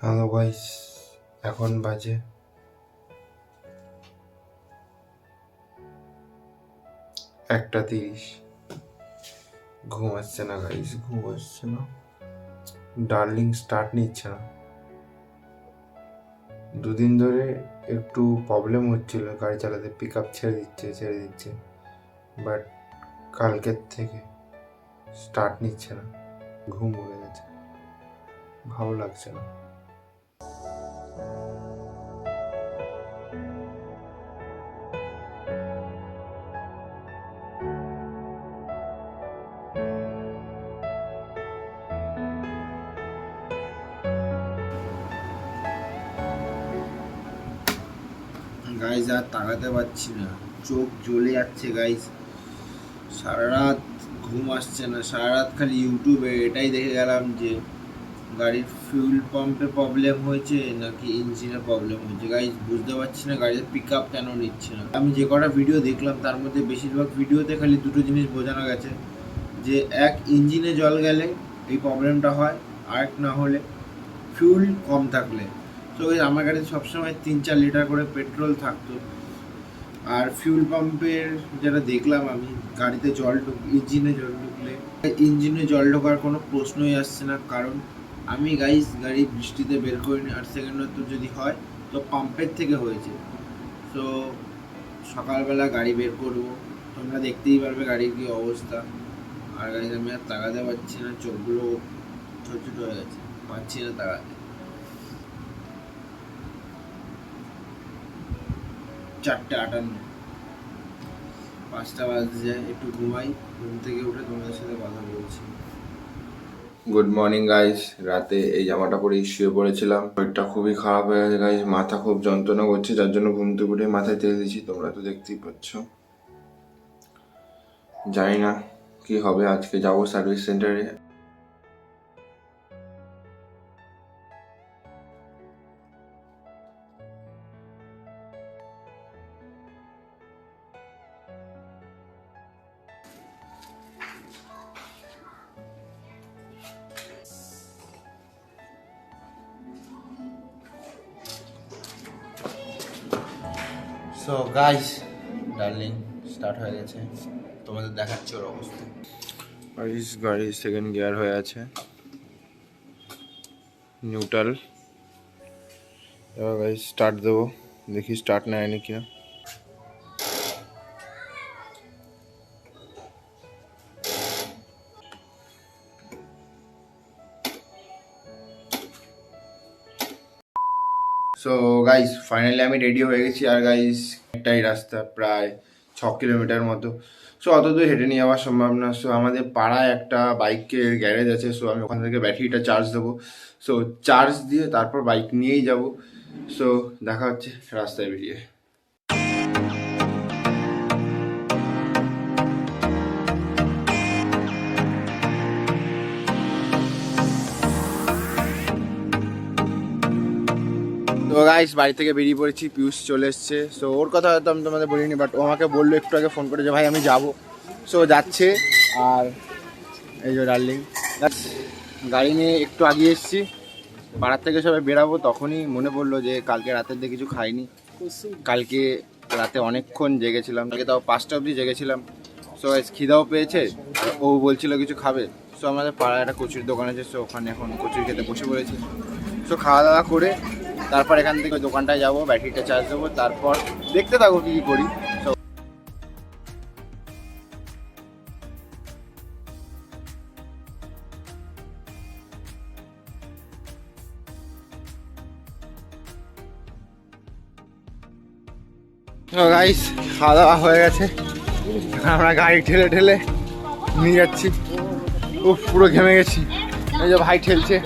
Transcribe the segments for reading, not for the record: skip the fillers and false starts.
Hello guys, এখন বাজে 1:30। ঘুম আসছে না গাইস, ঘুম আসছে না। ডার্লিং স্টার্ট নিচ্ছে না। দুদিন ধরে একটু প্রবলেম হচ্ছিল গাড়ি চালাতে, পিক আপ ছেড়ে দিচ্ছে, বাট কালকের থেকে স্টার্ট নিচ্ছে না। ঘুম উড়ে গেছে, ভালো লাগছে না। গাইজ আর তাকাতে পারছি না, চোখ জ্বলে যাচ্ছে গাইজ। সারা রাত ঘুম আসছে না, সারা রাত খালি ইউটিউবে এটাই দেখে গেলাম যে গাড়ির ফিউল পাম্পে প্রবলেম হয়েছে নাকি ইঞ্জিনে প্রবলেম হয়েছে। গাইজ বুঝতে পারছি না গাড়ির পিক আপ কেন নিচ্ছে না। আমি যে কটা ভিডিও দেখলাম তার মধ্যে বেশিরভাগ ভিডিওতে খালি দুটো জিনিস বোঝানো গেছে, যে এক ইঞ্জিনে জল গেলে এই প্রবলেমটা হয়, আর না হলে ফিউল কম থাকলে। তো আমার গাড়িতে সবসময় 3-4 লিটার করে পেট্রোল থাকতো। আর ফিউল পাম্পের যেটা দেখলাম আমি, গাড়িতে ইঞ্জিনে জল ঢুকলে ইঞ্জিনে জল ঢোকার কোনো প্রশ্নই আসছে না। কারণ আমি গাড়ি বৃষ্টিতে বের করিনি, আর সেকেন্ডত যদি হয় তো পাম্পের থেকে হয়েছে। তো সকালবেলা গাড়ি বের করবো, তোমরা দেখতেই পারবে গাড়ির কী অবস্থা। আর গাড়িতে আমি আর তাকাতে পারছি না, চোখগুলো ছোট ছোট হয়ে গেছে, পারছি না তাকাতে। 4:58, 5টা বাজতে যায়, একটু ঘুমাই, ঘুম থেকে উঠে তোমাদের সাথে কথা বলছি। Good morning guys. রাতে এই জামাটা পরেই শুয়ে পড়েছিলাম, শরীরটা খুবই খারাপ হয়ে গেছে গাইস, মাথা খুব যন্ত্রণা করছে, যার জন্য ঘুম থেকে উঠে মাথায় তেল দিয়েছি, তোমরা তো দেখতেই পাচ্ছ। জানি না কি হবে, আজকে যাবো সার্ভিস সেন্টারে। সো গাইস, ডার্লিং স্টার্ট হয়ে গেছে, তোমাদের দেখাচ্ছি ওর অবস্থা। গাড়ি সেকেন্ড গিয়ার হয়ে আছে, নিউট্রাল। এবার গাইস স্টার্ট দেবো, দেখি স্টার্ট নেয়নি কিনা। সো গাইস ফাইনালি আমি রেডি হয়ে গেছি। আর গাইস একটাই রাস্তা, প্রায় 6 কিলোমিটার মতো। সো অত দূর হেঁটে নিয়ে যাওয়া সম্ভব না। সো আমাদের পাড়ায় একটা বাইকের গ্যারেজ আছে, সো আমি ওখান থেকে ব্যাটারিটা চার্জ দেবো। সো চার্জ দিয়ে তারপর বাইক নিয়েই যাব। সো দেখা হচ্ছে রাস্তায় বেরিয়ে। তো গাইস বাড়ি থেকে বেরিয়ে পড়েছি, পিউষ চলে এসছে। সো ওর কথা হয়তো আমি তোমাদের বলিনি, বাট ও আমাকে বললো একটু আগে ফোন করে যে ভাই আমি যাব। সো যাচ্ছে। আর এই যে ডার্লিং, গাড়ি নিয়ে একটু আগিয়ে এসেছি, পাড়ার থেকে সবাই বেরাবো, তখনই মনে পড়লো যে কালকে রাতের দিয়ে কিছু খাইনি। কালকে রাতে অনেকক্ষণ জেগেছিলাম, কালকে তাও 5টা অবধি জেগেছিলাম। সো খিদাও পেয়েছে, ও বলছিল কিছু খাবে। সো আমাদের পাড়ায় একটা কচুরির দোকান আছে, সো ওখানে এখন কচুরি খেতে বসে পড়েছি। সো খাওয়া দাওয়া করে তারপর এখান থেকে দোকানটায় যাবো, ব্যাটারিটা চার্জ দেবো, তারপর দেখতে থাকো কী করি। গাইস খাওয়া দাওয়া হয়ে গেছে, আমরা গাড়ি ঠেলে ঠেলে নিয়ে যাচ্ছি। ও পুরো ঘেমে গেছি, এই যে ভাই ঠেলছে।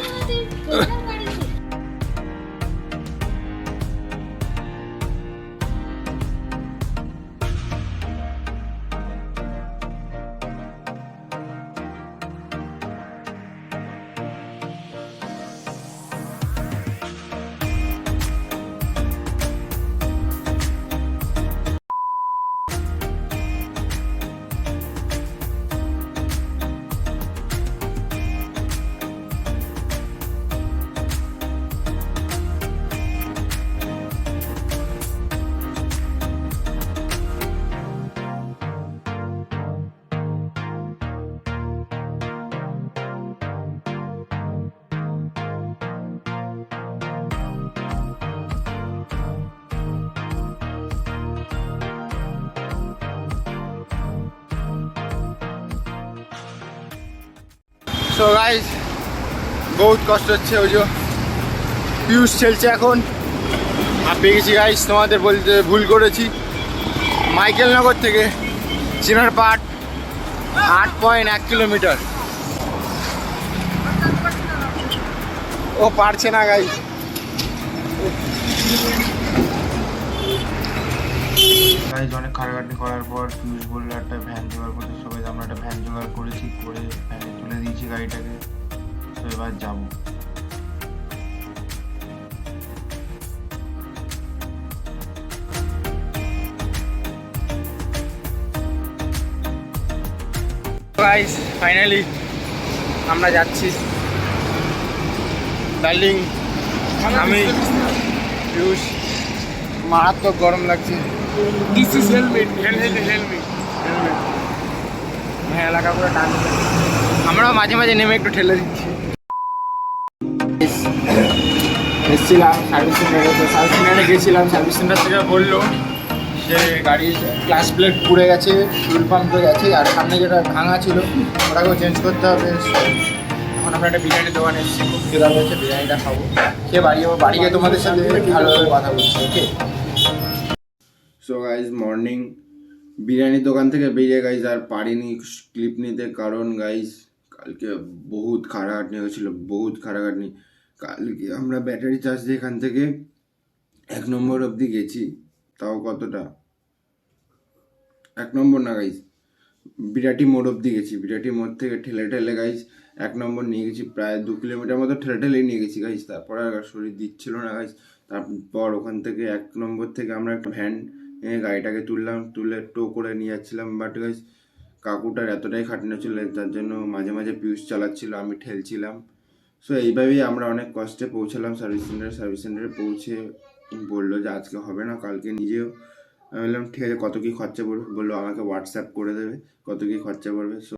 সো গাইজ বহুত কষ্ট হচ্ছে, ওই যে পিউষ ছেলছে এখন। পেয়ে গেছি গাইজ, তোমাদের বলতে ভুল করেছি। মাইকেলনগর থেকে চিনার পাট 8.1 কিলোমিটার। ও পারছে না গাইজ। গাইজ অনেক খাটাখাটনি করার পর পিউষ বললো একটা ভ্যান জোগাড় করতে। সবাই আমরা একটা ভ্যান জোগাড় করেছি, করে ভ্যানে তুলে দিয়েছি গাড়িটাকে। তো এবার যাবো। গাইস ফাইনালি আমরা যাচ্ছি দার্জিলিং। আমি পিউষ, মারাত্মক গরম লাগছে। হ্যাঁ এলাকা করে টান, আমরাও মাঝে মাঝে নেমে একটু ঠেলে দিচ্ছি। এসেছিলাম সার্ভিস সেন্টারে, তো সার্ভিস সেন্টারে গেছিলাম। সার্ভিস সেন্টার থেকে বললো যে গাড়ির ক্লাচ প্লেট পুড়ে গেছে, ফুল পাম্প হয়ে গেছে, আর সামনে যেটা ভাঙা ছিল ওটাকেও চেঞ্জ করতে হবে। এখন আমরা একটা বিরিয়ানির দোকানে এসেছি, খুব খিদা হয়েছে, বিরিয়ানিটা খাবো, খেয়ে বাড়ি যাবো। বাড়ি গিয়ে তোমাদের সাথে ভালোভাবে কথা বলছি, ওকে? সো গাইজ মর্নিং বিরিয়ানির দোকান থেকে বেরিয়ে গাইজ আর পারিনি ক্লিপ নিতে, কারণ গাইজ কালকে বহুত খাটাখাটনি হয়েছিল, বহুত খাটাখাটনি। কালকে আমরা ব্যাটারি চার্জ দিয়ে এখান থেকে 1 নম্বর অবধি গেছি, তাও কতটা 1 নম্বর না গাইজ, বিরাটি মোড় অবধি গেছি। বিরাটি মোড় থেকে ঠেলে ঠেলে গাইজ 1 নম্বর নিয়ে গেছি, প্রায় 2 কিলোমিটার মতো ঠেলে ঠেলে নিয়ে গেছি গাইজ। তারপর আর শরীর দিচ্ছিল না গাইজ। তারপর ওখান থেকে 1 নম্বর থেকে আমরা একটা ভ্যান গাড়িটাকে তুললাম, তুলে টো করে নিয়ে যাচ্ছিলাম। বাট গাইজ কাকুটার এতটাই খাটনি ছিল, যার জন্য মাঝে মাঝে পিউষ চালাচ্ছিল, আমি ঠেলছিলাম। সো এইভাবেই আমরা অনেক কষ্টে পৌঁছালাম সার্ভিস সেন্টারে। সার্ভিস সেন্টারে পৌঁছে বললো যে আজকে হবে না, কালকে নিজেও। আমি বললাম ঠিক আছে, কত কী খরচা পড়বে? বললো আমাকে হোয়াটসঅ্যাপ করে দেবে কত কী খরচা পড়বে। সো